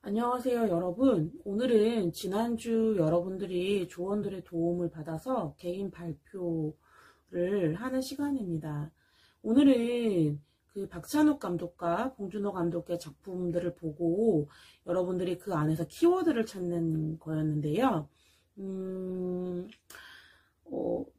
안녕하세요, 여러분. 오늘은 지난주 여러분들이 조언들의 도움을 받아서 개인 발표를 하는 시간입니다. 오늘은 그 박찬욱 감독과 봉준호 감독의 작품들을 보고 여러분들이 그 안에서 키워드를 찾는 거였는데요. 음,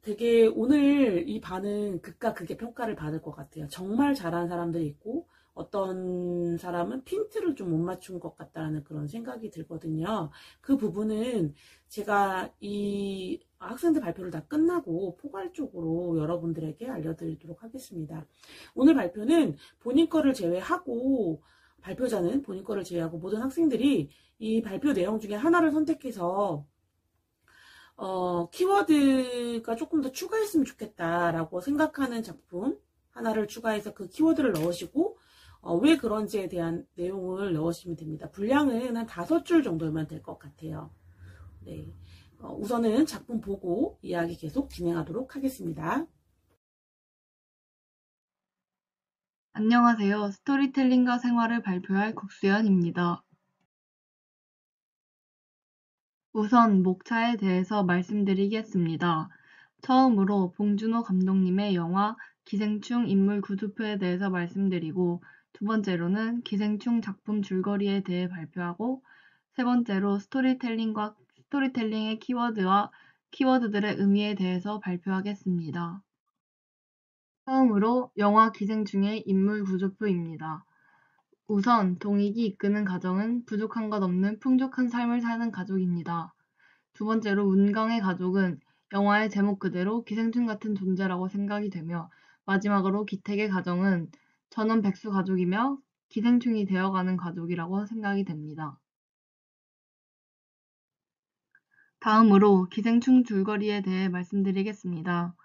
되게 오늘 이 반은 극과 극의 평가를 받을 것 같아요. 정말 잘한 사람들이 있고, 어떤 사람은 핀트를 좀 못 맞춘 것 같다는 그런 생각이 들거든요. 그 부분은 제가 이 학생들 발표를 다 끝나고 포괄적으로 여러분들에게 알려드리도록 하겠습니다. 오늘 발표는 본인 거를 제외하고, 발표자는 본인 거를 제외하고 모든 학생들이 이 발표 내용 중에 하나를 선택해서 키워드가 조금 더 추가했으면 좋겠다라고 생각하는 작품 하나를 추가해서 그 키워드를 넣으시고, 왜 그런지에 대한 내용을 넣으시면 됩니다. 분량은 한 5줄 정도면 될 것 같아요. 네. 우선은 작품 보고 이야기 계속 진행하도록 하겠습니다. 안녕하세요. 스토리텔링과 생활을 발표할 국수연입니다. 우선 목차에 대해서 말씀드리겠습니다. 처음으로 봉준호 감독님의 영화 기생충 인물 구두표에 대해서 말씀드리고, 두 번째로는 기생충 작품 줄거리에 대해 발표하고, 세 번째로 스토리텔링의 키워드와 키워드들의 의미에 대해서 발표하겠습니다. 처음으로 영화 기생충의 인물 구조표입니다. 우선 동익이 이끄는 가정은 부족한 것 없는 풍족한 삶을 사는 가족입니다. 두 번째로 문강의 가족은 영화의 제목 그대로 기생충 같은 존재라고 생각이 되며, 마지막으로 기택의 가정은 전원 백수 가족이며 기생충이 되어가는 가족이라고 생각이 됩니다. 다음으로 기생충 줄거리에 대해 말씀드리겠습니다.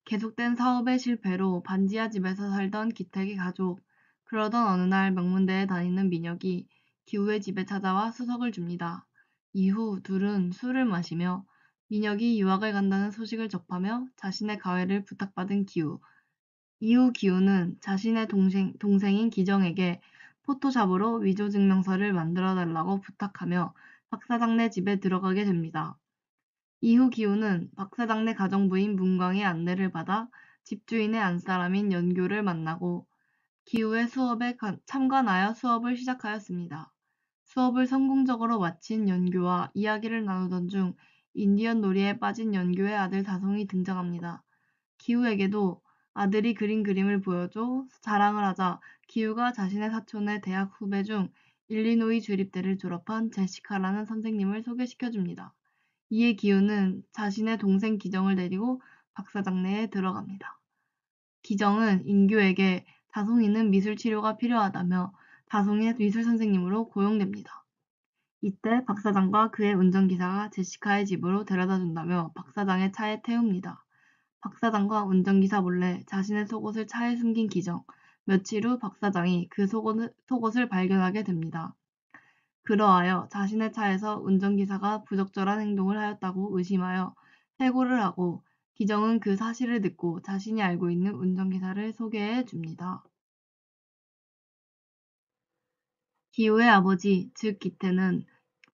계속된 사업의 실패로 반지하 집에서 살던 기택의 가족. 그러던 어느 날 명문대에 다니는 민혁이 기우의 집에 찾아와 수석을 줍니다. 이후 둘은 술을 마시며 민혁이 유학을 간다는 소식을 접하며 자신의 가회를 부탁받은 기우. 이후 기우는 자신의 동생인 기정에게 포토샵으로 위조증명서를 만들어 달라고 부탁하며 박 사장네 집에 들어가게 됩니다. 이후 기우는 박 사장네 가정부인 문광의 안내를 받아 집주인의 안사람인 연교를 만나고 기우의 수업에 참관하여 수업을 시작하였습니다. 수업을 성공적으로 마친 연교와 이야기를 나누던 중 인디언 놀이에 빠진 연교의 아들 다송이 등장합니다. 기우에게도 아들이 그린 그림을 보여줘 자랑을 하자 기우가 자신의 사촌의 대학 후배 중 일리노이 주립대를 졸업한 제시카라는 선생님을 소개시켜줍니다. 이에 기우는 자신의 동생 기정을 데리고 박사장내에 들어갑니다. 기정은 인교에게 다송이는 미술치료가 필요하다며 다송이의 미술선생님으로 고용됩니다. 이때 박사장과 그의 운전기사가 제시카의 집으로 데려다 준다며 박사장의 차에 태웁니다. 박사장과 운전기사 몰래 자신의 속옷을 차에 숨긴 기정. 며칠 후 박사장이 그 속옷을 발견하게 됩니다. 그러하여 자신의 차에서 운전기사가 부적절한 행동을 하였다고 의심하여 해고를 하고, 기정은 그 사실을 듣고 자신이 알고 있는 운전기사를 소개해 줍니다. 기우의 아버지, 즉 기태는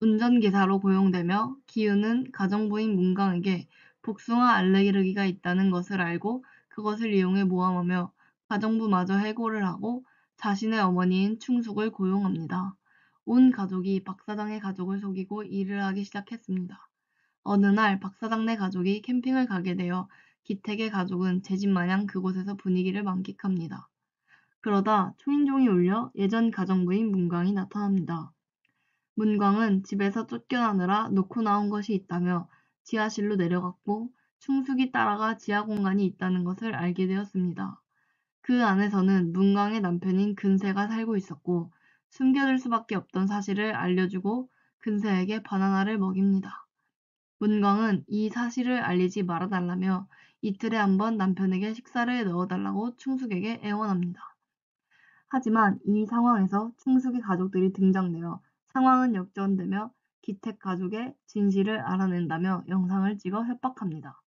운전기사로 고용되며, 기우는 가정부인 문강에게 복숭아 알레르기가 있다는 것을 알고 그것을 이용해 모함하며 가정부마저 해고를 하고 자신의 어머니인 충숙을 고용합니다. 온 가족이 박사장의 가족을 속이고 일을 하기 시작했습니다. 어느 날 박사장네 가족이 캠핑을 가게 되어 기택의 가족은 제 집 마냥 그곳에서 분위기를 만끽합니다. 그러다 초인종이 울려 예전 가정부인 문광이 나타납니다. 문광은 집에서 쫓겨나느라 놓고 나온 것이 있다며 지하실로 내려갔고, 충숙이 따라가 지하 공간이 있다는 것을 알게 되었습니다. 그 안에서는 문광의 남편인 근세가 살고 있었고, 숨겨둘 수밖에 없던 사실을 알려주고 근세에게 바나나를 먹입니다. 문광은 이 사실을 알리지 말아달라며 이틀에 한 번 남편에게 식사를 넣어달라고 충숙에게 애원합니다. 하지만 이 상황에서 충숙의 가족들이 등장되어 상황은 역전되며 기택 가족의 진실을 알아낸다며 영상을 찍어 협박합니다.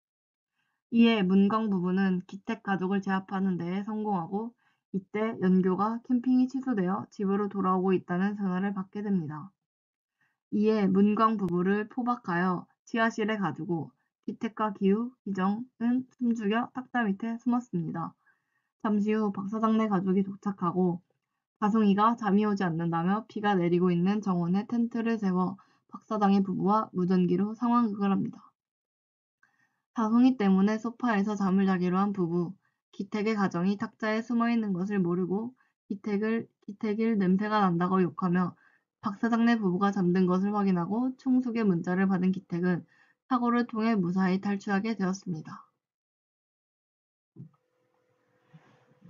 이에 문광 부부는 기택 가족을 제압하는 데에 성공하고, 이때 연교가 캠핑이 취소되어 집으로 돌아오고 있다는 전화를 받게 됩니다. 이에 문광 부부를 포박하여 지하실에 가두고 기택과 기우, 기정은 숨죽여 탁자 밑에 숨었습니다. 잠시 후 박사장네 가족이 도착하고 다송이가 잠이 오지 않는다며 비가 내리고 있는 정원에 텐트를 세워 박사장의 부부와 무전기로 상황극을 합니다. 다송이 때문에 소파에서 잠을 자기로 한 부부, 기택의 가정이 탁자에 숨어있는 것을 모르고 기택일 냄새가 난다고 욕하며 박사장네 부부가 잠든 것을 확인하고 충숙의 문자를 받은 기택은 사고를 통해 무사히 탈출하게 되었습니다.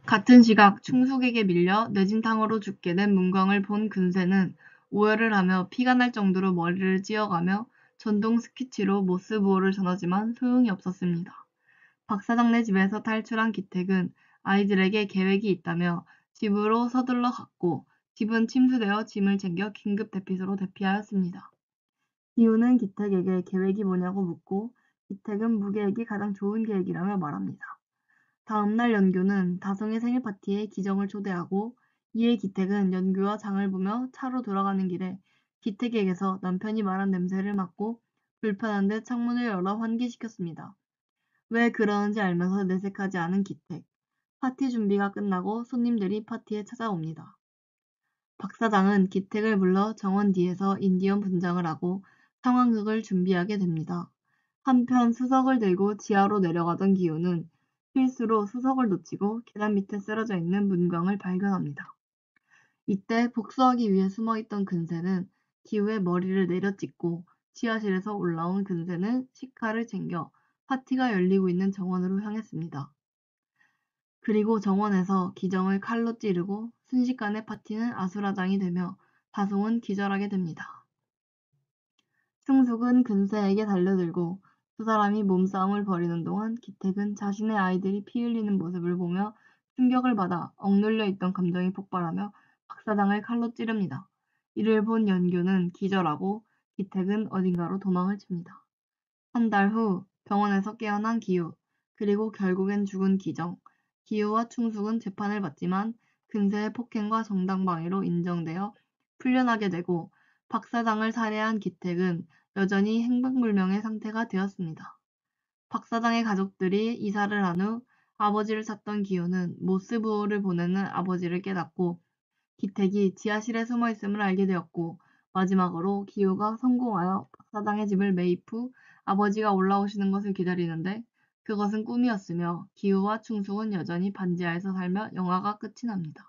같은 시각 충숙에게 밀려 뇌진탕으로 죽게 된 문광을 본 근세는 오열을 하며 피가 날 정도로 머리를 찧어가며 전동 스키치로 모스부호를 전하지만 소용이 없었습니다. 박사장네 집에서 탈출한 기택은 아이들에게 계획이 있다며 집으로 서둘러 갔고 집은 침수되어 짐을 챙겨 긴급 대피소로 대피하였습니다. 기우는 기택에게 계획이 뭐냐고 묻고 기택은 무계획이 가장 좋은 계획이라며 말합니다. 다음날 연규는 다송의 생일 파티에 기정을 초대하고 이에 기택은 연규와 장을 보며 차로 돌아가는 길에 기택에게서 남편이 말한 냄새를 맡고 불편한 듯 창문을 열어 환기시켰습니다. 왜 그러는지 알면서 내색하지 않은 기택. 파티 준비가 끝나고 손님들이 파티에 찾아옵니다. 박 사장은 기택을 불러 정원 뒤에서 인디언 분장을 하고 상황극을 준비하게 됩니다. 한편 수석을 들고 지하로 내려가던 기우는 실수로 수석을 놓치고 계단 밑에 쓰러져 있는 문광을 발견합니다. 이때 복수하기 위해 숨어있던 근세는 기우의 머리를 내려찍고 지하실에서 올라온 근세는 식칼을 챙겨 파티가 열리고 있는 정원으로 향했습니다. 그리고 정원에서 기정을 칼로 찌르고 순식간에 파티는 아수라장이 되며 다송은 기절하게 됩니다. 충숙은 근세에게 달려들고 두 사람이 몸싸움을 벌이는 동안 기택은 자신의 아이들이 피 흘리는 모습을 보며 충격을 받아 억눌려 있던 감정이 폭발하며 박사장을 칼로 찌릅니다. 이를 본 연규는 기절하고 기택은 어딘가로 도망을 칩니다. 한 달 후 병원에서 깨어난 기우, 그리고 결국엔 죽은 기정. 기우와 충숙은 재판을 받지만 근세의 폭행과 정당방위로 인정되어 풀려나게 되고 박 사장을 살해한 기택은 여전히 행방불명의 상태가 되었습니다. 박 사장의 가족들이 이사를 한 후 아버지를 찾던 기우는 모스부호를 보내는 아버지를 깨닫고 기택이 지하실에 숨어있음을 알게 되었고 마지막으로 기우가 성공하여 박 사장의 집을 매입 후 아버지가 올라오시는 것을 기다리는데 그것은 꿈이었으며 기우와 충숙은 여전히 반지하에서 살며 영화가 끝이 납니다.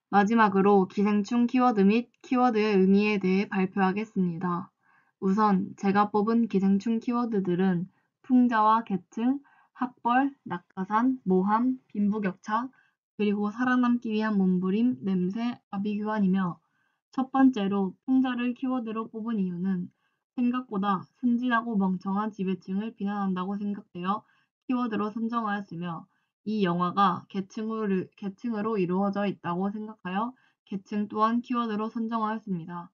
마지막으로 기생충 키워드 및 키워드의 의미에 대해 발표하겠습니다. 우선 제가 뽑은 기생충 키워드들은 풍자와 계층, 학벌, 낙하산, 모함, 빈부격차, 그리고 살아남기 위한 몸부림, 냄새, 아비규환이며 첫 번째로 풍자를 키워드로 뽑은 이유는 생각보다 순진하고 멍청한 지배층을 비난한다고 생각되어 키워드로 선정하였으며 이 영화가 계층으로 이루어져 있다고 생각하여 계층 또한 키워드로 선정하였습니다.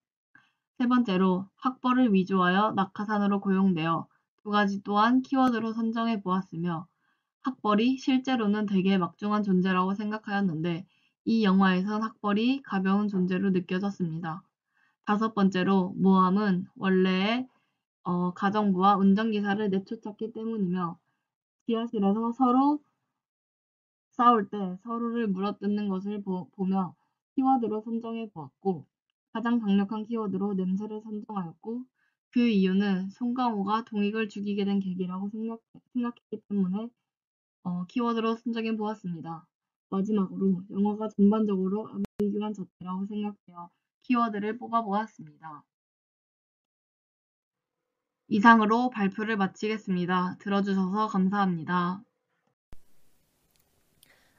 세 번째로 학벌을 위조하여 낙하산으로 고용되어 두 가지 또한 키워드로 선정해 보았으며 학벌이 실제로는 되게 막중한 존재라고 생각하였는데 이 영화에선 학벌이 가벼운 존재로 느껴졌습니다. 다섯 번째로 모함은 원래의 가정부와 운전기사를 내쫓았기 때문이며 지하실에서 서로 싸울 때 서로를 물어뜯는 것을 보며 키워드로 선정해 보았고 가장 강력한 키워드로 냄새를 선정하였고 그 이유는 송강호가 동익을 죽이게 된 계기라고 생각했기 때문에 키워드로 선정해 보았습니다. 마지막으로 영화가 전반적으로 아비규환 자체라고 생각되어 키워드를 뽑아 보았습니다. 이상으로 발표를 마치겠습니다. 들어주셔서 감사합니다.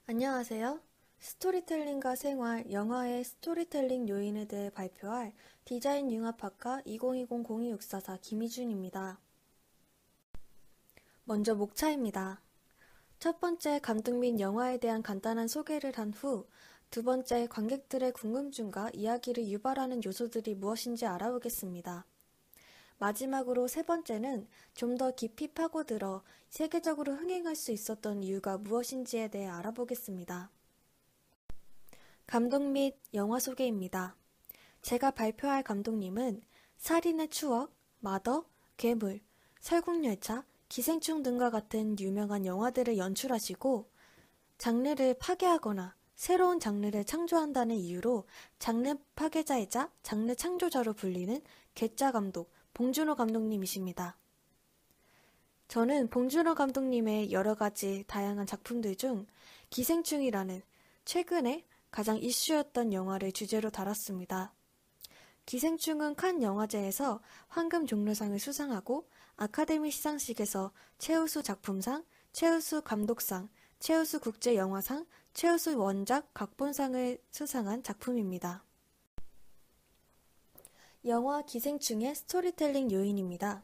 안녕하세요. 스토리텔링과 생활, 영화의 스토리텔링 요인에 대해 발표할 디자인 융합학과 2020-0264 김희준입니다. 먼저 목차입니다. 첫 번째 감독 및 영화에 대한 간단한 소개를 한 후 두 번째 관객들의 궁금증과 이야기를 유발하는 요소들이 무엇인지 알아보겠습니다. 마지막으로 세 번째는 좀 더 깊이 파고들어 세계적으로 흥행할 수 있었던 이유가 무엇인지에 대해 알아보겠습니다. 감독 및 영화 소개입니다. 제가 발표할 감독님은 살인의 추억, 마더, 괴물, 설국열차, 기생충 등과 같은 유명한 영화들을 연출하시고 장르를 파괴하거나 새로운 장르를 창조한다는 이유로 장르 파괴자이자 장르 창조자로 불리는 괴짜 감독 봉준호 감독님이십니다. 저는 봉준호 감독님의 여러 가지 다양한 작품들 중 기생충이라는 최근에 가장 이슈였던 영화를 주제로 다뤘습니다. 기생충은 칸 영화제에서 황금 종려상을 수상하고 아카데미 시상식에서 최우수 작품상, 최우수 감독상, 최우수 국제영화상, 최우수 원작 각본상을 수상한 작품입니다. 영화 기생충의 스토리텔링 요인입니다.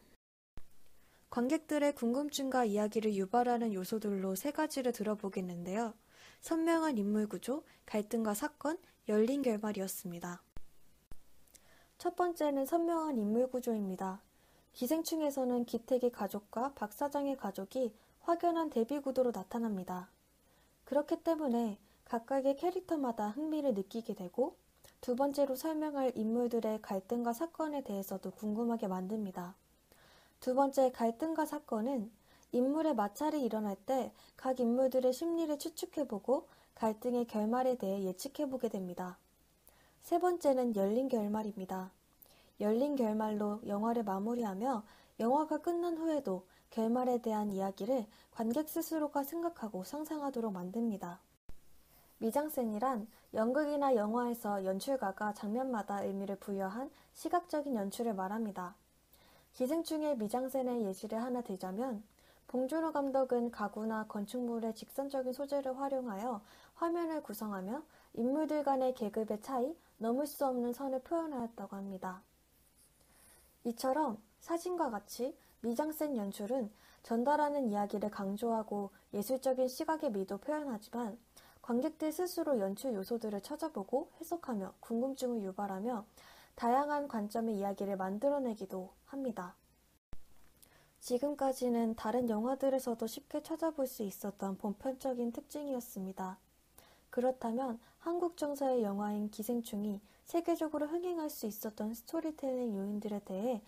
관객들의 궁금증과 이야기를 유발하는 요소들로 세 가지를 들어보겠는데요. 선명한 인물 구조, 갈등과 사건, 열린 결말이었습니다. 첫 번째는 선명한 인물 구조입니다. 기생충에서는 기택의 가족과 박 사장의 가족이 확연한 대비 구도로 나타납니다. 그렇기 때문에 각각의 캐릭터마다 흥미를 느끼게 되고 두 번째로 설명할 인물들의 갈등과 사건에 대해서도 궁금하게 만듭니다. 두 번째 갈등과 사건은 인물의 마찰이 일어날 때 각 인물들의 심리를 추측해보고 갈등의 결말에 대해 예측해보게 됩니다. 세 번째는 열린 결말입니다. 열린 결말로 영화를 마무리하며 영화가 끝난 후에도 결말에 대한 이야기를 관객 스스로가 생각하고 상상하도록 만듭니다. 미장센이란 연극이나 영화에서 연출가가 장면마다 의미를 부여한 시각적인 연출을 말합니다. 기생충의 미장센의 예시를 하나 들자면 봉준호 감독은 가구나 건축물의 직선적인 소재를 활용하여 화면을 구성하며 인물들 간의 계급의 차이, 넘을 수 없는 선을 표현하였다고 합니다. 이처럼 사진과 같이 미장센 연출은 전달하는 이야기를 강조하고 예술적인 시각의 미도 표현하지만 관객들 스스로 연출 요소들을 찾아보고 해석하며 궁금증을 유발하며 다양한 관점의 이야기를 만들어내기도 합니다. 지금까지는 다른 영화들에서도 쉽게 찾아볼 수 있었던 보편적인 특징이었습니다. 그렇다면 한국 정서의 영화인 기생충이 세계적으로 흥행할 수 있었던 스토리텔링 요인들에 대해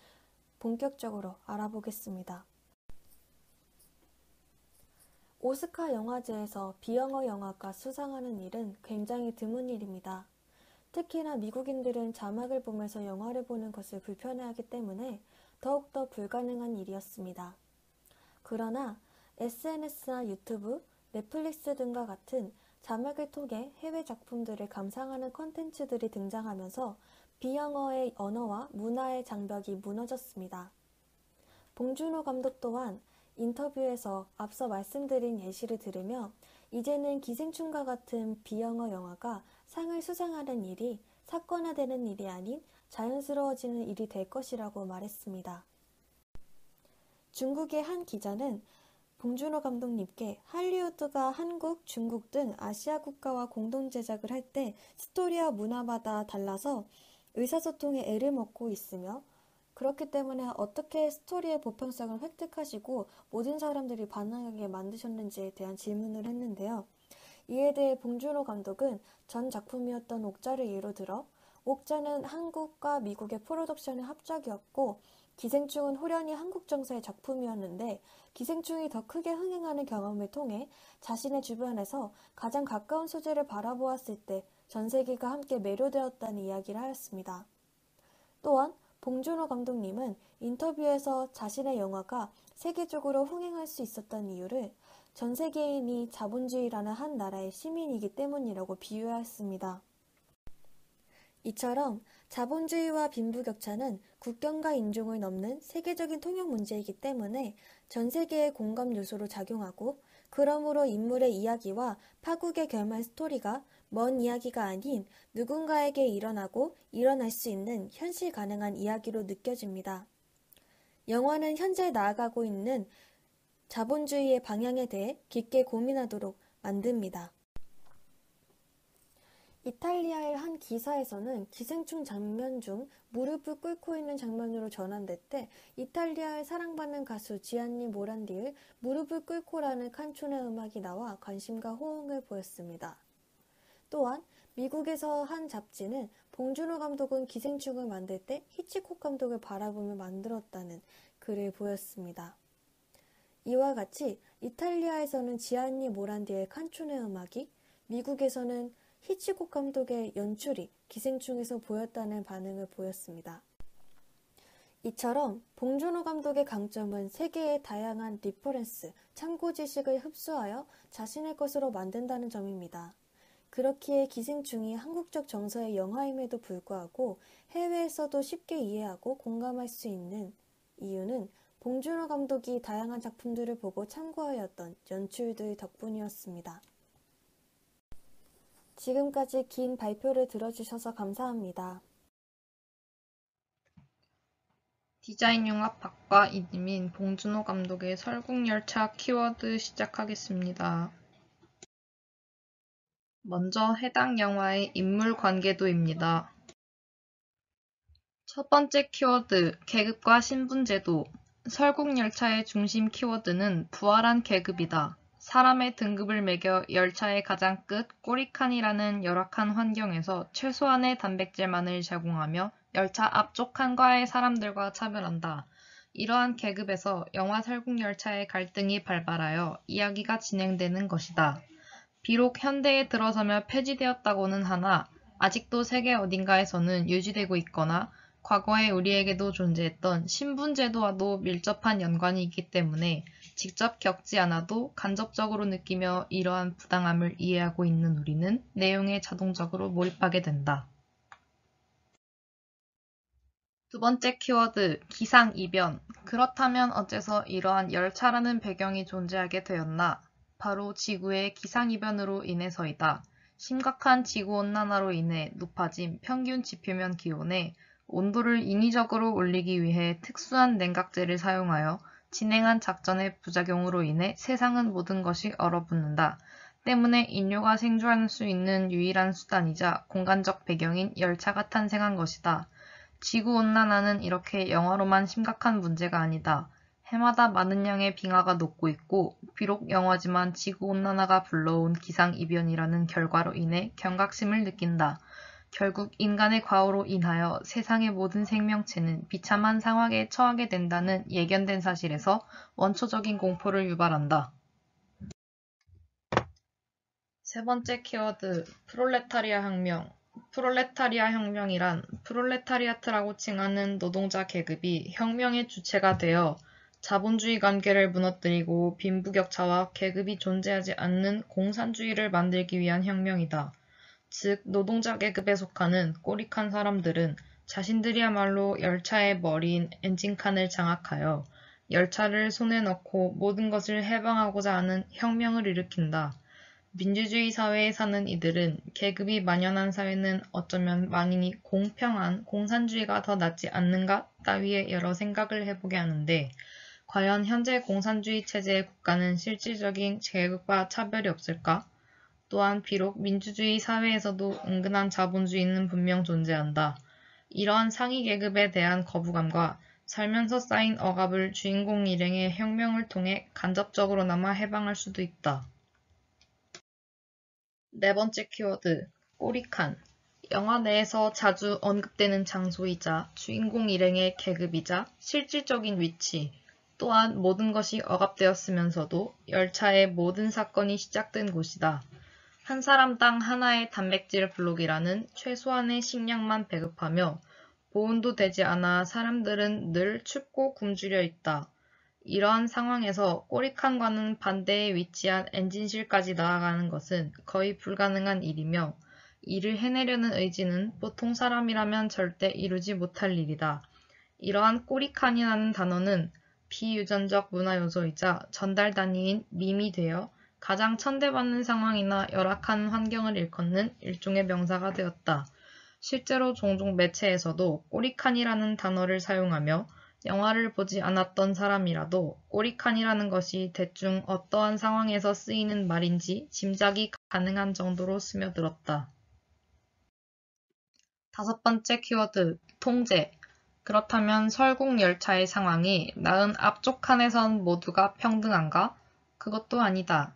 본격적으로 알아보겠습니다. 오스카 영화제에서 비영어 영화가 수상하는 일은 굉장히 드문 일입니다. 특히나 미국인들은 자막을 보면서 영화를 보는 것을 불편해하기 때문에 더욱더 불가능한 일이었습니다. 그러나 SNS나 유튜브, 넷플릭스 등과 같은 자막을 통해 해외 작품들을 감상하는 콘텐츠들이 등장하면서 비영어의 언어와 문화의 장벽이 무너졌습니다. 봉준호 감독 또한 인터뷰에서 앞서 말씀드린 예시를 들으며 이제는 기생충과 같은 비영어 영화가 상을 수상하는 일이 사건화되는 일이 아닌 자연스러워지는 일이 될 것이라고 말했습니다. 중국의 한 기자는 봉준호 감독님께 할리우드가 한국, 중국 등 아시아 국가와 공동 제작을 할 때 스토리와 문화마다 달라서 의사소통에 애를 먹고 있으며 그렇기 때문에 어떻게 스토리의 보편성을 획득하시고 모든 사람들이 반응하게 만드셨는지에 대한 질문을 했는데요. 이에 대해 봉준호 감독은 전 작품이었던 옥자를 예로 들어 옥자는 한국과 미국의 프로덕션의 합작이었고 기생충은 호련히 한국 정서의 작품이었는데 기생충이 더 크게 흥행하는 경험을 통해 자신의 주변에서 가장 가까운 소재를 바라보았을 때 전 세계가 함께 매료되었다는 이야기를 하였습니다. 또한 봉준호 감독님은 인터뷰에서 자신의 영화가 세계적으로 흥행할 수 있었던 이유를 전 세계인이 자본주의라는 한 나라의 시민이기 때문이라고 비유하였습니다. 이처럼 자본주의와 빈부격차는 국경과 인종을 넘는 세계적인 통용 문제이기 때문에 전 세계의 공감 요소로 작용하고 그러므로 인물의 이야기와 파국의 결말 스토리가 먼 이야기가 아닌 누군가에게 일어나고 일어날 수 있는 현실 가능한 이야기로 느껴집니다. 영화는 현재 나아가고 있는 자본주의의 방향에 대해 깊게 고민하도록 만듭니다. 이탈리아의 한 기사에서는 기생충 장면 중 무릎을 꿇고 있는 장면으로 전환될 때 이탈리아의 사랑받는 가수 지안니 모란디의 무릎을 꿇고라는 칸촌의 음악이 나와 관심과 호응을 보였습니다. 또한 미국에서 한 잡지는 봉준호 감독은 기생충을 만들 때 히치콕 감독을 바라보며 만들었다는 글을 보였습니다. 이와 같이 이탈리아에서는 지안니 모란디의 칸초네 음악이, 미국에서는 히치콕 감독의 연출이 기생충에서 보였다는 반응을 보였습니다. 이처럼 봉준호 감독의 강점은 세계의 다양한 리퍼런스, 참고 지식을 흡수하여 자신의 것으로 만든다는 점입니다. 그렇기에 기생충이 한국적 정서의 영화임에도 불구하고 해외에서도 쉽게 이해하고 공감할 수 있는 이유는 봉준호 감독이 다양한 작품들을 보고 참고하였던 연출들 덕분이었습니다. 지금까지 긴 발표를 들어주셔서 감사합니다. 디자인 융합 박과 이지민, 봉준호 감독의 설국열차 키워드 시작하겠습니다. 먼저 해당 영화의 인물 관계도입니다. 첫 번째 키워드, 계급과 신분제도. 설국열차의 중심 키워드는 부활한 계급이다. 사람의 등급을 매겨 열차의 가장 끝 꼬리칸이라는 열악한 환경에서 최소한의 단백질만을 제공하며 열차 앞쪽 칸과의 사람들과 차별한다. 이러한 계급에서 영화 설국열차의 갈등이 발발하여 이야기가 진행되는 것이다. 비록 현대에 들어서며 폐지되었다고는 하나 아직도 세계 어딘가에서는 유지되고 있거나 과거에 우리에게도 존재했던 신분제도와도 밀접한 연관이 있기 때문에 직접 겪지 않아도 간접적으로 느끼며 이러한 부당함을 이해하고 있는 우리는 내용에 자동적으로 몰입하게 된다. 두 번째 키워드, 기상이변. 그렇다면 어째서 이러한 열차라는 배경이 존재하게 되었나? 바로 지구의 기상이변으로 인해서이다. 심각한 지구온난화로 인해 높아진 평균 지표면 기온에 온도를 인위적으로 올리기 위해 특수한 냉각제를 사용하여 진행한 작전의 부작용으로 인해 세상은 모든 것이 얼어붙는다. 때문에 인류가 생존할 수 있는 유일한 수단이자 공간적 배경인 열차가 탄생한 것이다. 지구온난화는 이렇게 영화로만 심각한 문제가 아니다. 해마다 많은 양의 빙하가 녹고 있고 비록 영화지만 지구온난화가 불러온 기상이변이라는 결과로 인해 경각심을 느낀다. 결국 인간의 과오로 인하여 세상의 모든 생명체는 비참한 상황에 처하게 된다는 예견된 사실에서 원초적인 공포를 유발한다. 세 번째 키워드, 프롤레타리아 혁명. 프롤레타리아 혁명이란 프롤레타리아트라고 칭하는 노동자 계급이 혁명의 주체가 되어 자본주의 관계를 무너뜨리고 빈부격차와 계급이 존재하지 않는 공산주의를 만들기 위한 혁명이다. 즉 노동자 계급에 속하는 꼬리칸 사람들은 자신들이야말로 열차의 머리인 엔진칸을 장악하여 열차를 손에 넣고 모든 것을 해방하고자 하는 혁명을 일으킨다. 민주주의 사회에 사는 이들은 계급이 만연한 사회는 어쩌면 만인이 공평한 공산주의가 더 낫지 않는가 따위의 여러 생각을 해보게 하는데 과연 현재 공산주의 체제의 국가는 실질적인 계급과 차별이 없을까? 또한 비록 민주주의 사회에서도 은근한 자본주의는 분명 존재한다. 이러한 상위 계급에 대한 거부감과 살면서 쌓인 억압을 주인공 일행의 혁명을 통해 간접적으로나마 해방할 수도 있다. 네 번째 키워드, 꼬리칸. 영화 내에서 자주 언급되는 장소이자 주인공 일행의 계급이자 실질적인 위치, 또한 모든 것이 억압되었으면서도 열차의 모든 사건이 시작된 곳이다. 한 사람당 하나의 단백질 블록이라는 최소한의 식량만 배급하며 보온도 되지 않아 사람들은 늘 춥고 굶주려 있다. 이러한 상황에서 꼬리칸과는 반대에 위치한 엔진실까지 나아가는 것은 거의 불가능한 일이며 이를 해내려는 의지는 보통 사람이라면 절대 이루지 못할 일이다. 이러한 꼬리칸이라는 단어는 비유전적 문화 요소이자 전달 단위인 밈이 되어 가장 천대받는 상황이나 열악한 환경을 일컫는 일종의 명사가 되었다. 실제로 종종 매체에서도 꼬리칸이라는 단어를 사용하며 영화를 보지 않았던 사람이라도 꼬리칸이라는 것이 대충 어떠한 상황에서 쓰이는 말인지 짐작이 가능한 정도로 스며들었다. 다섯 번째 키워드, 통제. 그렇다면 설국열차의 상황이 나은 앞쪽 칸에선 모두가 평등한가? 그것도 아니다.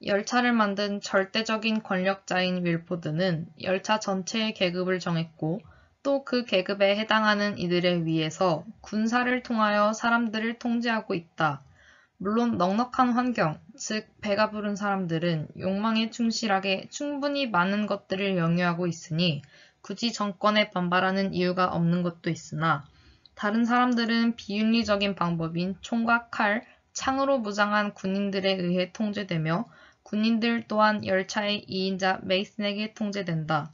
열차를 만든 절대적인 권력자인 윌포드는 열차 전체의 계급을 정했고 또 그 계급에 해당하는 이들에 의해서 군사를 통하여 사람들을 통제하고 있다. 물론 넉넉한 환경, 즉 배가 부른 사람들은 욕망에 충실하게 충분히 많은 것들을 영유하고 있으니 굳이 정권에 반발하는 이유가 없는 것도 있으나 다른 사람들은 비윤리적인 방법인 총과 칼, 창으로 무장한 군인들에 의해 통제되며 군인들 또한 열차의 2인자 메이슨에게 통제된다.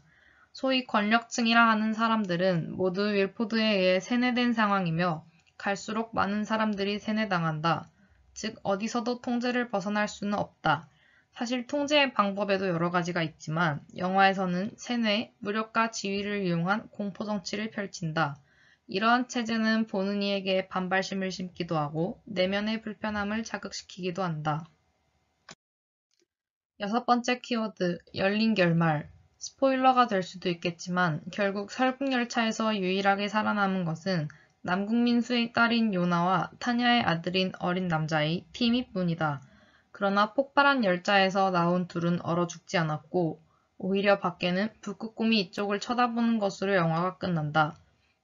소위 권력층이라 하는 사람들은 모두 윌포드에 의해 세뇌된 상황이며 갈수록 많은 사람들이 세뇌당한다. 즉 어디서도 통제를 벗어날 수는 없다. 사실 통제의 방법에도 여러 가지가 있지만 영화에서는 세뇌, 무력과 지위를 이용한 공포정치를 펼친다. 이러한 체제는 보는 이에게 반발심을 심기도 하고 내면의 불편함을 자극시키기도 한다. 6번째 키워드, 열린 결말. 스포일러가 될 수도 있겠지만 결국 설국열차에서 유일하게 살아남은 것은 남궁민 수의 딸인 요나와 타냐의 아들인 어린 남자의 티미뿐이다. 그러나 폭발한 열차에서 나온 둘은 얼어 죽지 않았고 오히려 밖에는 북극곰이 이쪽을 쳐다보는 것으로 영화가 끝난다.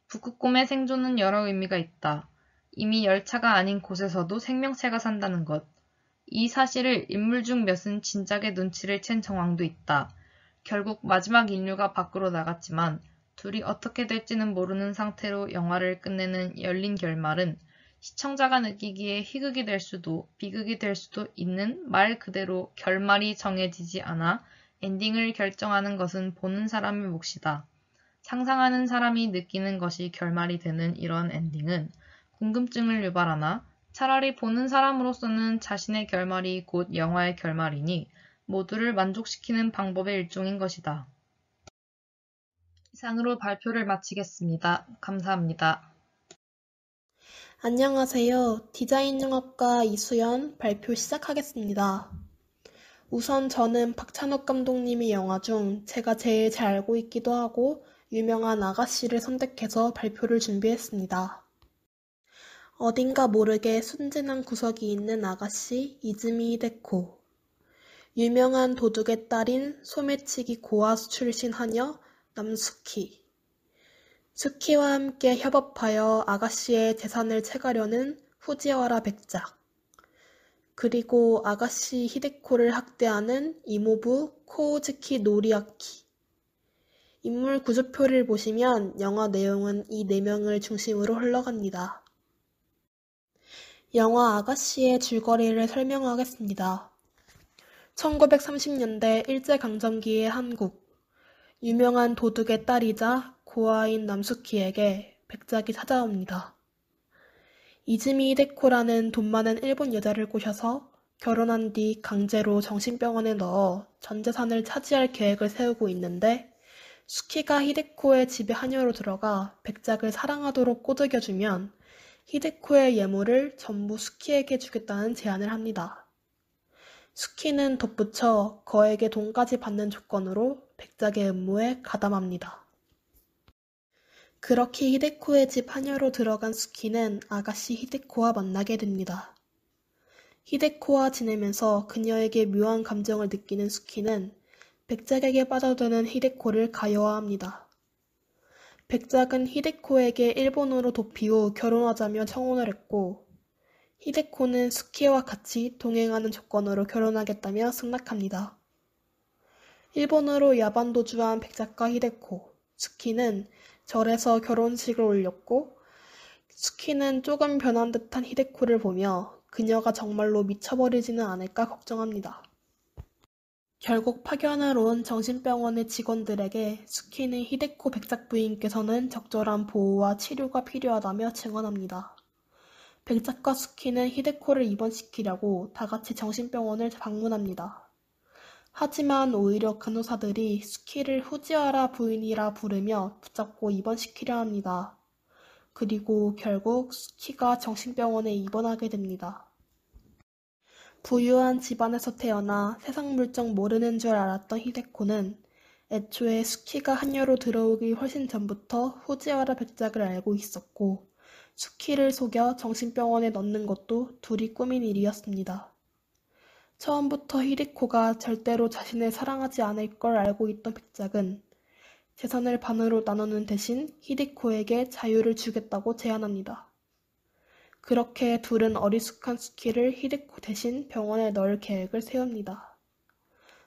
북극곰의 생존은 여러 의미가 있다. 이미 열차가 아닌 곳에서도 생명체가 산다는 것. 이 사실을 인물 중 몇은 진작에 눈치를 챈 정황도 있다. 결국 마지막 인류가 밖으로 나갔지만 둘이 어떻게 될지는 모르는 상태로 영화를 끝내는 열린 결말은 시청자가 느끼기에 희극이 될 수도 비극이 될 수도 있는 말 그대로 결말이 정해지지 않아 엔딩을 결정하는 것은 보는 사람의 몫이다. 상상하는 사람이 느끼는 것이 결말이 되는 이런 엔딩은 궁금증을 유발하나 차라리 보는 사람으로서는 자신의 결말이 곧 영화의 결말이니 모두를 만족시키는 방법의 일종인 것이다. 이상으로 발표를 마치겠습니다. 감사합니다. 안녕하세요. 디자인영화과 이수연 발표 시작하겠습니다. 우선 저는 박찬욱 감독님의 영화 중 제가 제일 잘 알고 있기도 하고 유명한 아가씨를 선택해서 발표를 준비했습니다. 어딘가 모르게 순진한 구석이 있는 아가씨 이즈미 히데코. 유명한 도둑의 딸인 소매치기 고아 출신 하녀 남수키. 수키와 함께 협업하여 아가씨의 재산을 채가려는 후지와라 백작. 그리고 아가씨 히데코를 학대하는 이모부 코우즈키 노리아키. 인물 구조표를 보시면 영화 내용은 이 4명을 중심으로 흘러갑니다. 영화 아가씨의 줄거리를 설명하겠습니다. 1930년대 일제강점기의 한국. 유명한 도둑의 딸이자 고아인 남수키에게 백작이 찾아옵니다. 이즈미 히데코라는 돈 많은 일본 여자를 꼬셔서 결혼한 뒤 강제로 정신병원에 넣어 전 재산을 차지할 계획을 세우고 있는데 수키가 히데코의 집에 하녀로 들어가 백작을 사랑하도록 꼬드겨주면 히데코의 예물을 전부 수키에게 주겠다는 제안을 합니다. 수키는 덧붙여 거액의 돈까지 받는 조건으로 백작의 음모에 가담합니다. 그렇게 히데코의 집 하녀로 들어간 수키는 아가씨 히데코와 만나게 됩니다. 히데코와 지내면서 그녀에게 묘한 감정을 느끼는 수키는 백작에게 빠져드는 히데코를 가여워합니다. 백작은 히데코에게 일본으로 도피 후 결혼하자며 청혼을 했고 히데코는 수키와 같이 동행하는 조건으로 결혼하겠다며 승낙합니다. 일본으로 야반도주한 백작과 히데코, 수키는 절에서 결혼식을 올렸고 수키는 조금 변한 듯한 히데코를 보며 그녀가 정말로 미쳐버리지는 않을까 걱정합니다. 결국 파견을 온 정신병원의 직원들에게 수키는 히데코 백작 부인께서는 적절한 보호와 치료가 필요하다며 증언합니다. 백작과 수키는 히데코를 입원시키려고 다같이 정신병원을 방문합니다. 하지만 오히려 간호사들이 수키를 후지와라 부인이라 부르며 붙잡고 입원시키려 합니다. 그리고 결국 수키가 정신병원에 입원하게 됩니다. 부유한 집안에서 태어나 세상 물정 모르는 줄 알았던 히데코는 애초에 수키가 하녀로 들어오기 훨씬 전부터 후지와라 백작을 알고 있었고 수키를 속여 정신병원에 넣는 것도 둘이 꾸민 일이었습니다. 처음부터 히데코가 절대로 자신을 사랑하지 않을 걸 알고 있던 백작은 재산을 반으로 나누는 대신 히데코에게 자유를 주겠다고 제안합니다. 그렇게 둘은 어리숙한 수키를 히데코 대신 병원에 넣을 계획을 세웁니다.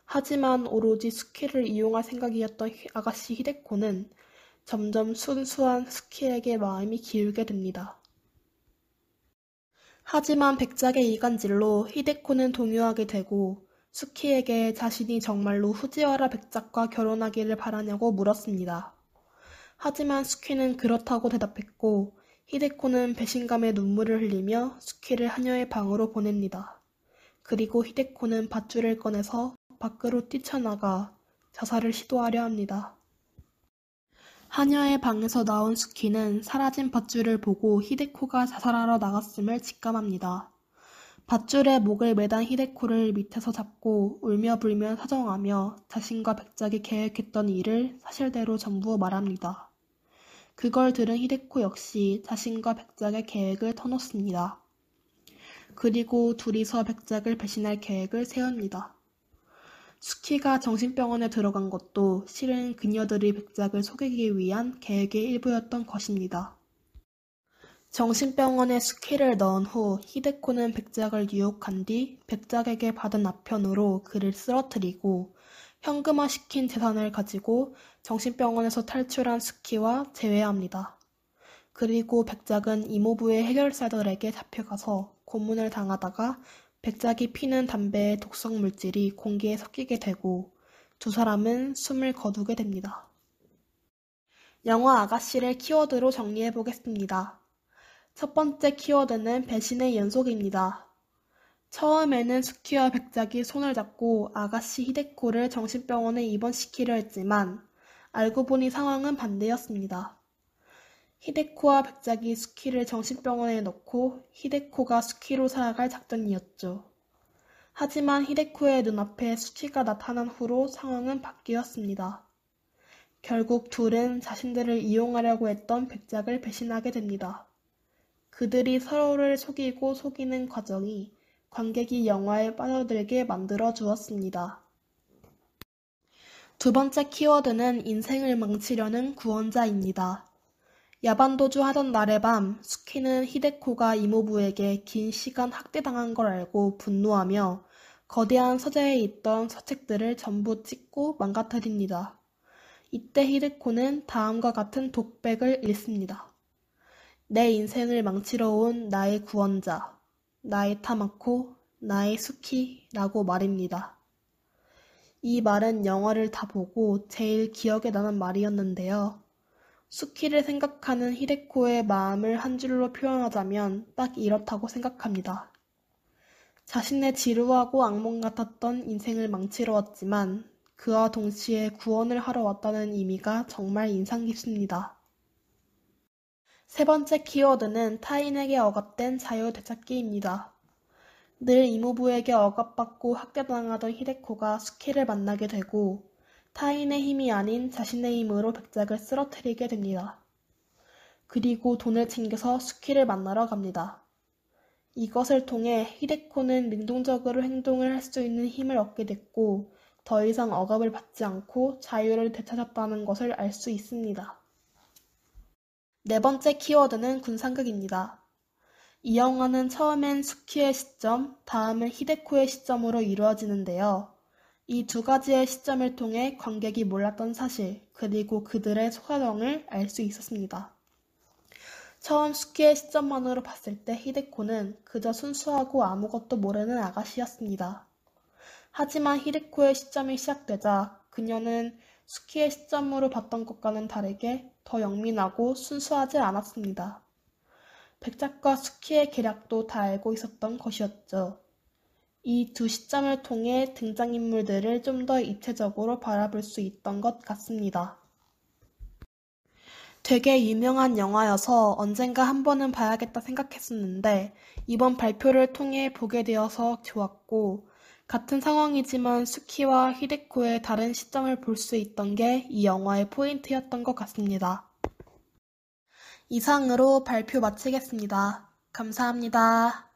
하지만 오로지 수키를 이용할 생각이었던 아가씨 히데코는 점점 순수한 수키에게 마음이 기울게 됩니다. 하지만 백작의 이간질로 히데코는 동요하게 되고 수키에게 자신이 정말로 후지와라 백작과 결혼하기를 바라냐고 물었습니다. 하지만 수키는 그렇다고 대답했고 히데코는 배신감에 눈물을 흘리며 수키를 하녀의 방으로 보냅니다. 그리고 히데코는 밧줄을 꺼내서 밖으로 뛰쳐나가 자살을 시도하려 합니다. 하녀의 방에서 나온 수키는 사라진 밧줄을 보고 히데코가 자살하러 나갔음을 직감합니다. 밧줄에 목을 매단 히데코를 밑에서 잡고 울며 불며 사정하며 자신과 백작이 계획했던 일을 사실대로 전부 말합니다. 그걸 들은 히데코 역시 자신과 백작의 계획을 터놓습니다. 그리고 둘이서 백작을 배신할 계획을 세웁니다. 수키가 정신병원에 들어간 것도 실은 그녀들이 백작을 속이기 위한 계획의 일부였던 것입니다. 정신병원에 수키를 넣은 후 히데코는 백작을 유혹한 뒤 백작에게 받은 아편으로 그를 쓰러뜨리고 현금화시킨 재산을 가지고 정신병원에서 탈출한 수키와 재회합니다. 그리고 백작은 이모부의 해결사들에게 잡혀가서 고문을 당하다가 백작이 피는 담배의 독성 물질이 공기에 섞이게 되고 두 사람은 숨을 거두게 됩니다. 영화 아가씨를 키워드로 정리해보겠습니다. 첫 번째 키워드는 배신의 연속입니다. 처음에는 수키와 백작이 손을 잡고 아가씨 히데코를 정신병원에 입원시키려 했지만 알고 보니 상황은 반대였습니다. 히데코와 백작이 수키를 정신병원에 넣고 히데코가 수키로 살아갈 작전이었죠. 하지만 히데코의 눈앞에 수키가 나타난 후로 상황은 바뀌었습니다. 결국 둘은 자신들을 이용하려고 했던 백작을 배신하게 됩니다. 그들이 서로를 속이고 속이는 과정이 관객이 영화에 빠져들게 만들어 주었습니다. 두 번째 키워드는 인생을 망치려는 구원자입니다. 야반도주 하던 날의 밤, 수키는 히데코가 이모부에게 긴 시간 학대당한 걸 알고 분노하며 거대한 서재에 있던 서책들을 전부 찢고 망가뜨립니다. 이때 히데코는 다음과 같은 독백을 읽습니다. 내 인생을 망치러 온 나의 구원자, 나의 타마코, 나의 수키라고 말입니다. 이 말은 영화를 다 보고 제일 기억에 나는 말이었는데요. 수키를 생각하는 히데코의 마음을 한 줄로 표현하자면 딱 이렇다고 생각합니다. 자신의 지루하고 악몽 같았던 인생을 망치러 왔지만 그와 동시에 구원을 하러 왔다는 의미가 정말 인상 깊습니다. 세 번째 키워드는 타인에게 억압된 자유 되찾기입니다. 늘 이모부에게 억압받고 학대당하던 히데코가 수키를 만나게 되고 타인의 힘이 아닌 자신의 힘으로 백작을 쓰러뜨리게 됩니다. 그리고 돈을 챙겨서 수키를 만나러 갑니다. 이것을 통해 히데코는 능동적으로 행동을 할 수 있는 힘을 얻게 됐고 더 이상 억압을 받지 않고 자유를 되찾았다는 것을 알 수 있습니다. 네 번째 키워드는 군상극입니다. 이 영화는 처음엔 수키의 시점, 다음은 히데코의 시점으로 이루어지는데요. 이 두 가지의 시점을 통해 관객이 몰랐던 사실, 그리고 그들의 속사정을 알 수 있었습니다. 처음 수키의 시점만으로 봤을 때 히데코는 그저 순수하고 아무것도 모르는 아가씨였습니다. 하지만 히데코의 시점이 시작되자 그녀는 수키의 시점으로 봤던 것과는 다르게 더 영민하고 순수하지 않았습니다. 백작과 수키의 계략도 다 알고 있었던 것이었죠. 이 두 시점을 통해 등장인물들을 좀 더 입체적으로 바라볼 수 있던 것 같습니다. 되게 유명한 영화여서 언젠가 한 번은 봐야겠다 생각했었는데 이번 발표를 통해 보게 되어서 좋았고 같은 상황이지만 수키와 히데코의 다른 시점을 볼 수 있던 게 이 영화의 포인트였던 것 같습니다. 이상으로 발표 마치겠습니다. 감사합니다.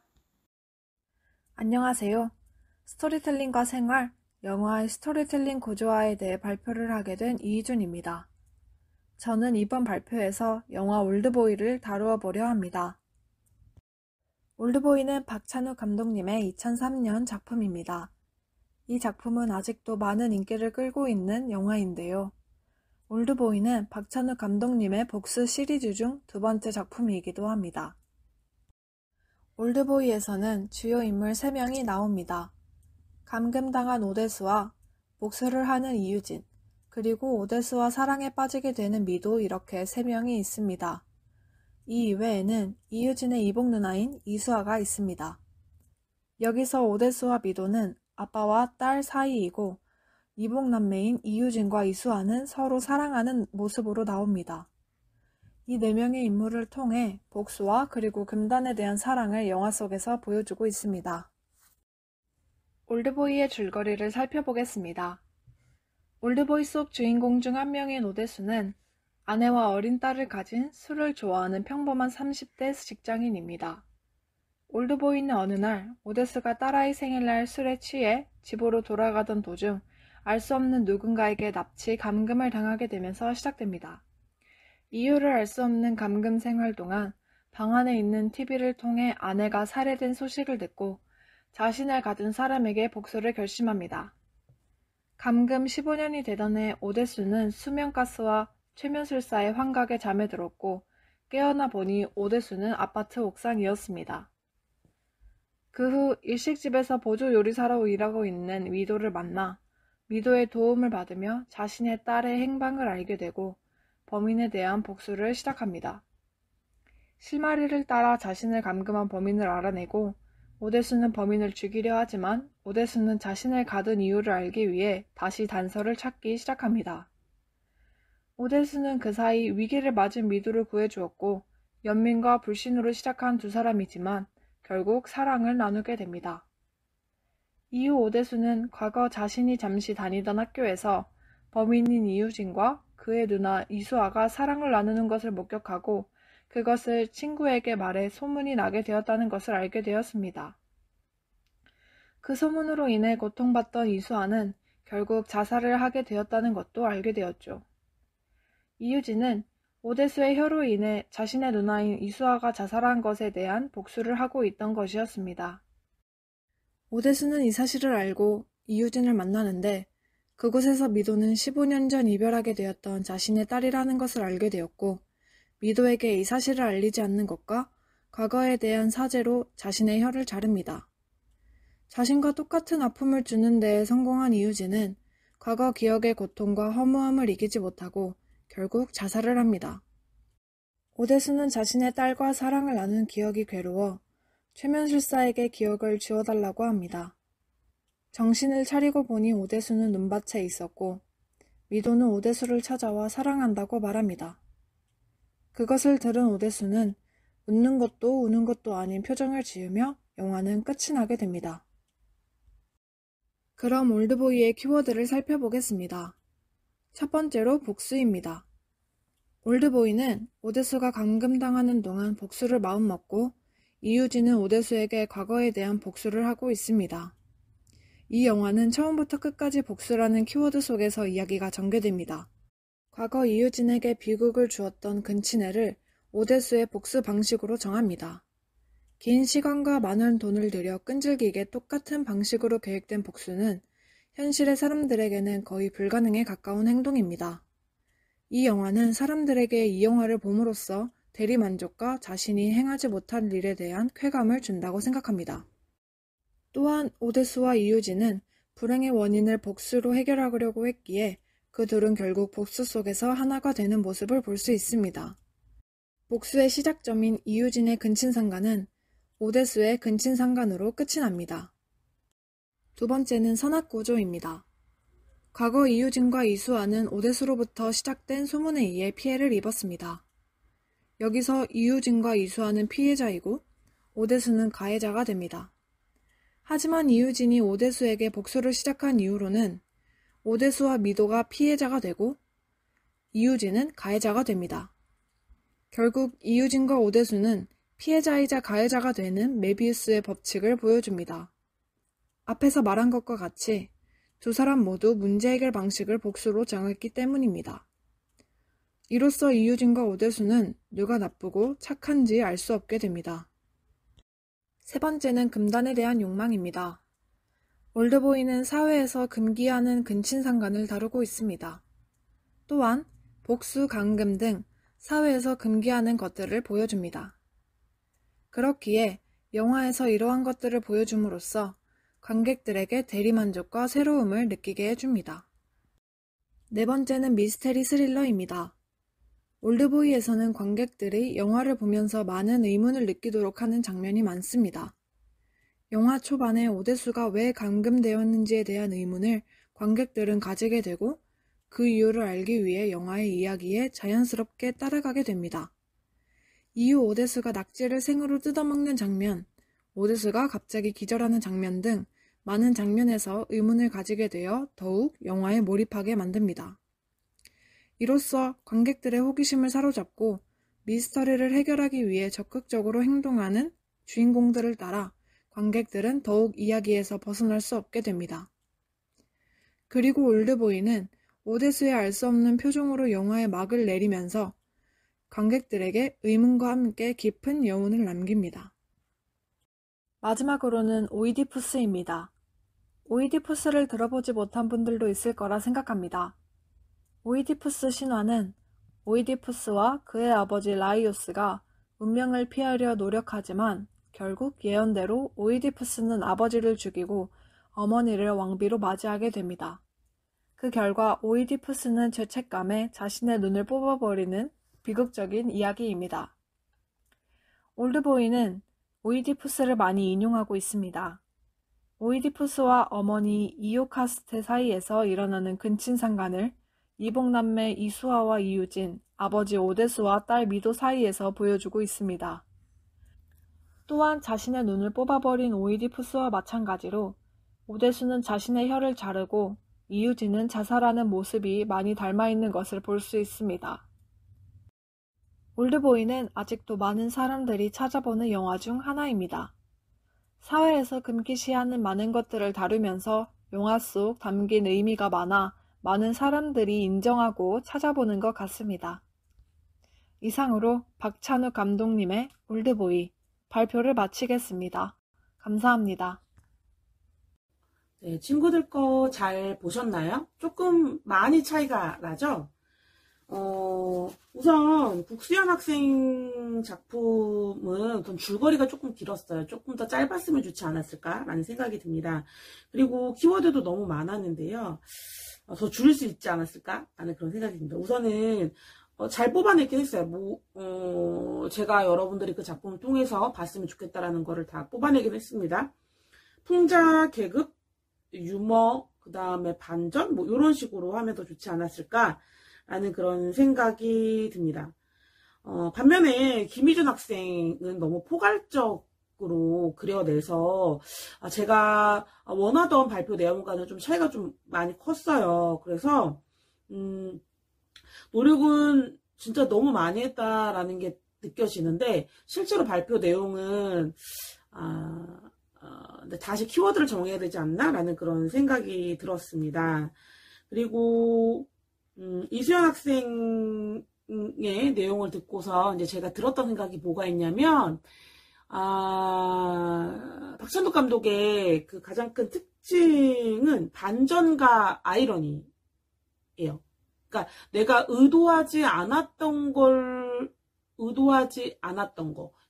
안녕하세요. 스토리텔링과 생활, 영화의 스토리텔링 구조화에 대해 발표를 하게 된 이희준입니다. 저는 이번 발표에서 영화 올드보이를 다루어 보려 합니다. 올드보이는 박찬욱 감독님의 2003년 작품입니다. 이 작품은 아직도 많은 인기를 끌고 있는 영화인데요. 올드보이는 박찬욱 감독님의 복수 시리즈 중 두 번째 작품이기도 합니다. 올드보이에서는 주요 인물 3명이 나옵니다. 감금당한 오대수와 복수를 하는 이유진, 그리고 오대수와 사랑에 빠지게 되는 미도, 이렇게 3명이 있습니다. 이 이외에는 이유진의 이복 누나인 이수아가 있습니다. 여기서 오대수와 미도는 아빠와 딸 사이이고 이복 남매인 이유진과 이수아는 서로 사랑하는 모습으로 나옵니다. 이 4명의 인물을 통해 복수와 그리고 금단에 대한 사랑을 영화 속에서 보여주고 있습니다. 올드보이의 줄거리를 살펴보겠습니다. 올드보이 속 주인공 중 한 명인 오대수는 아내와 어린 딸을 가진 술을 좋아하는 평범한 30대 직장인입니다. 올드보이는 어느 날 오대수가 딸아이 생일날 술에 취해 집으로 돌아가던 도중 알 수 없는 누군가에게 납치, 감금을 당하게 되면서 시작됩니다. 이유를 알 수 없는 감금 생활 동안 방 안에 있는 TV를 통해 아내가 살해된 소식을 듣고 자신을 가둔 사람에게 복수를 결심합니다. 감금 15년이 되던 해 오대수는 수면가스와 최면술사의 환각에 잠에 들었고 깨어나 보니 오대수는 아파트 옥상이었습니다. 그 후 일식집에서 보조 요리사로 일하고 있는 미도를 만나 미도의 도움을 받으며 자신의 딸의 행방을 알게 되고 범인에 대한 복수를 시작합니다. 실마리를 따라 자신을 감금한 범인을 알아내고 오대수는 범인을 죽이려 하지만 오대수는 자신을 가둔 이유를 알기 위해 다시 단서를 찾기 시작합니다. 오대수는 그 사이 위기를 맞은 미도를 구해주었고 연민과 불신으로 시작한 두 사람이지만 결국 사랑을 나누게 됩니다. 이후 오대수는 과거 자신이 잠시 다니던 학교에서 범인인 이유진과 그의 누나 이수아가 사랑을 나누는 것을 목격하고 그것을 친구에게 말해 소문이 나게 되었다는 것을 알게 되었습니다. 그 소문으로 인해 고통받던 이수아는 결국 자살을 하게 되었다는 것도 알게 되었죠. 이유진은 오대수의 혀로 인해 자신의 누나인 이수아가 자살한 것에 대한 복수를 하고 있던 것이었습니다. 오대수는 이 사실을 알고 이유진을 만나는데 그곳에서 미도는 15년 전 이별하게 되었던 자신의 딸이라는 것을 알게 되었고 미도에게 이 사실을 알리지 않는 것과 과거에 대한 사죄로 자신의 혀를 자릅니다. 자신과 똑같은 아픔을 주는 데에 성공한 이유진은 과거 기억의 고통과 허무함을 이기지 못하고 결국 자살을 합니다. 오대수는 자신의 딸과 사랑을 나눈 기억이 괴로워 최면술사에게 기억을 주어달라고 합니다. 정신을 차리고 보니 오대수는 눈밭에 있었고 미도는 오대수를 찾아와 사랑한다고 말합니다. 그것을 들은 오대수는 웃는 것도 우는 것도 아닌 표정을 지으며 영화는 끝이 나게 됩니다. 그럼 올드보이의 키워드를 살펴보겠습니다. 첫 번째로 복수입니다. 올드보이는 오대수가 감금당하는 동안 복수를 마음먹고 이유진은 오대수에게 과거에 대한 복수를 하고 있습니다. 이 영화는 처음부터 끝까지 복수라는 키워드 속에서 이야기가 전개됩니다. 과거 이유진에게 비극을 주었던 근친애를 오대수의 복수 방식으로 정합니다. 긴 시간과 많은 돈을 들여 끈질기게 똑같은 방식으로 계획된 복수는 현실의 사람들에게는 거의 불가능에 가까운 행동입니다. 이 영화는 사람들에게 이 영화를 봄으로써 대리만족과 자신이 행하지 못한 일에 대한 쾌감을 준다고 생각합니다. 또한 오대수와 이유진은 불행의 원인을 복수로 해결하려고 했기에 그 둘은 결국 복수 속에서 하나가 되는 모습을 볼 수 있습니다. 복수의 시작점인 이유진의 근친상간은 오대수의 근친상간으로 끝이 납니다. 두 번째는 선악구조입니다. 과거 이유진과 이수아는 오대수로부터 시작된 소문에 의해 피해를 입었습니다. 여기서 이유진과 이수아는 피해자이고 오대수는 가해자가 됩니다. 하지만 이유진이 오대수에게 복수를 시작한 이후로는 오대수와 미도가 피해자가 되고 이유진은 가해자가 됩니다. 결국 이유진과 오대수는 피해자이자 가해자가 되는 메비우스의 법칙을 보여줍니다. 앞에서 말한 것과 같이 두 사람 모두 문제 해결 방식을 복수로 정했기 때문입니다. 이로써 이유진과 오대수는 누가 나쁘고 착한지 알 수 없게 됩니다. 세 번째는 금단에 대한 욕망입니다. 올드보이는 사회에서 금기하는 근친상간을 다루고 있습니다. 또한 복수, 감금 등 사회에서 금기하는 것들을 보여줍니다. 그렇기에 영화에서 이러한 것들을 보여줌으로써 관객들에게 대리만족과 새로움을 느끼게 해줍니다. 네 번째는 미스테리 스릴러입니다. 올드보이에서는 관객들이 영화를 보면서 많은 의문을 느끼도록 하는 장면이 많습니다. 영화 초반에 오대수가 왜 감금되었는지에 대한 의문을 관객들은 가지게 되고 그 이유를 알기 위해 영화의 이야기에 자연스럽게 따라가게 됩니다. 이후 오대수가 낙지를 생으로 뜯어먹는 장면, 오대수가 갑자기 기절하는 장면 등 많은 장면에서 의문을 가지게 되어 더욱 영화에 몰입하게 만듭니다. 이로써 관객들의 호기심을 사로잡고 미스터리를 해결하기 위해 적극적으로 행동하는 주인공들을 따라 관객들은 더욱 이야기에서 벗어날 수 없게 됩니다. 그리고 올드보이는 오대수의 알 수 없는 표정으로 영화의 막을 내리면서 관객들에게 의문과 함께 깊은 여운을 남깁니다. 마지막으로는 오이디푸스입니다. 오이디푸스를 들어보지 못한 분들도 있을 거라 생각합니다. 오이디푸스 신화는 오이디푸스와 그의 아버지 라이오스가 운명을 피하려 노력하지만 결국 예언대로 오이디푸스는 아버지를 죽이고 어머니를 왕비로 맞이하게 됩니다. 그 결과 오이디푸스는 죄책감에 자신의 눈을 뽑아버리는 비극적인 이야기입니다. 올드보이는 오이디푸스를 많이 인용하고 있습니다. 오이디푸스와 어머니 이오카스테 사이에서 일어나는 근친상간을 이복남매 이수아와 이유진, 아버지 오대수와 딸 미도 사이에서 보여주고 있습니다. 또한 자신의 눈을 뽑아버린 오이디푸스와 마찬가지로 오대수는 자신의 혀를 자르고 이유진은 자살하는 모습이 많이 닮아있는 것을 볼 수 있습니다. 올드보이는 아직도 많은 사람들이 찾아보는 영화 중 하나입니다. 사회에서 금기시하는 많은 것들을 다루면서 영화 속 담긴 의미가 많아 많은 사람들이 인정하고 찾아보는 것 같습니다. 이상으로 박찬욱 감독님의 올드보이 발표를 마치겠습니다. 감사합니다. 네, 친구들 거 잘 보셨나요? 조금 많이 차이가 나죠? 우선 국수연 학생 작품은 좀 줄거리가 조금 길었어요. 조금 더 짧았으면 좋지 않았을까라는 생각이 듭니다. 그리고 키워드도 너무 많았는데요. 더 줄일 수 있지 않았을까라는 그런 생각이 듭니다. 우선은 잘 뽑아내긴 했어요. 제가 여러분들이 그 작품을 통해서 봤으면 좋겠다라는 거를 다 뽑아내긴 했습니다. 풍자, 계급, 유머, 그 다음에 반전, 이런 식으로 하면 더 좋지 않았을까라는 그런 생각이 듭니다. 반면에 김희준 학생은 너무 포괄적으로 그려내서 제가 원하던 발표 내용과는 좀 차이가 좀 많이 컸어요. 그래서 노력은 진짜 너무 많이 했다라는 게 느껴지는데 실제로 발표 내용은 근데 다시 키워드를 정해야 되지 않나라는 그런 생각이 들었습니다. 그리고 이수연 학생의 내용을 듣고서 이제 제가 들었던 생각이 뭐가 있냐면 박찬욱 감독의 그 가장 큰 특징은 반전과 아이러니예요. 그러니까 내가 의도하지 않았던 거.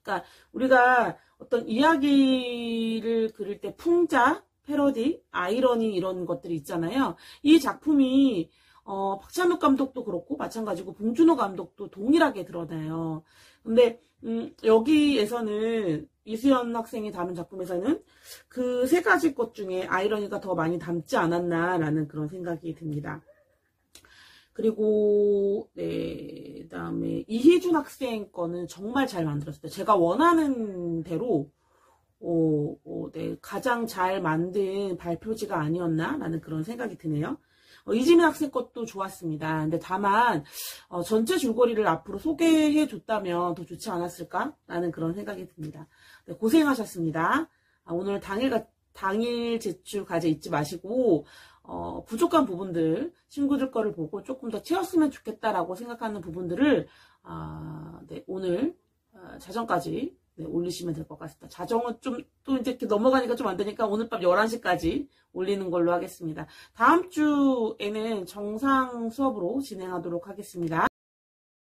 그러니까 우리가 어떤 이야기를 그릴 때 풍자, 패러디, 아이러니 이런 것들이 있잖아요. 이 작품이 박찬욱 감독도 그렇고 마찬가지고 봉준호 감독도 동일하게 드러나요. 근데 여기에서는 이수연 학생이 다룬 작품에서는 그 세 가지 것 중에 아이러니가 더 많이 담지 않았나라는 그런 생각이 듭니다. 그리고 네, 그다음에 이희준 학생 거는 정말 잘 만들었어요. 제가 원하는 대로 네, 가장 잘 만든 발표지가 아니었나라는 그런 생각이 드네요. 이지민 학생 것도 좋았습니다. 근데 다만 전체 줄거리를 앞으로 소개해 줬다면 더 좋지 않았을까라는 그런 생각이 듭니다. 네, 고생하셨습니다. 오늘 당일 제출 과제 잊지 마시고 부족한 부분들, 친구들 거를 보고 조금 더 채웠으면 좋겠다라고 생각하는 부분들을 네, 오늘 자정까지 네, 올리시면 될 것 같습니다. 자정은 좀 또 이제 이렇게 넘어가니까 좀 안 되니까 오늘 밤 11시까지 올리는 걸로 하겠습니다. 다음 주에는 정상 수업으로 진행하도록 하겠습니다.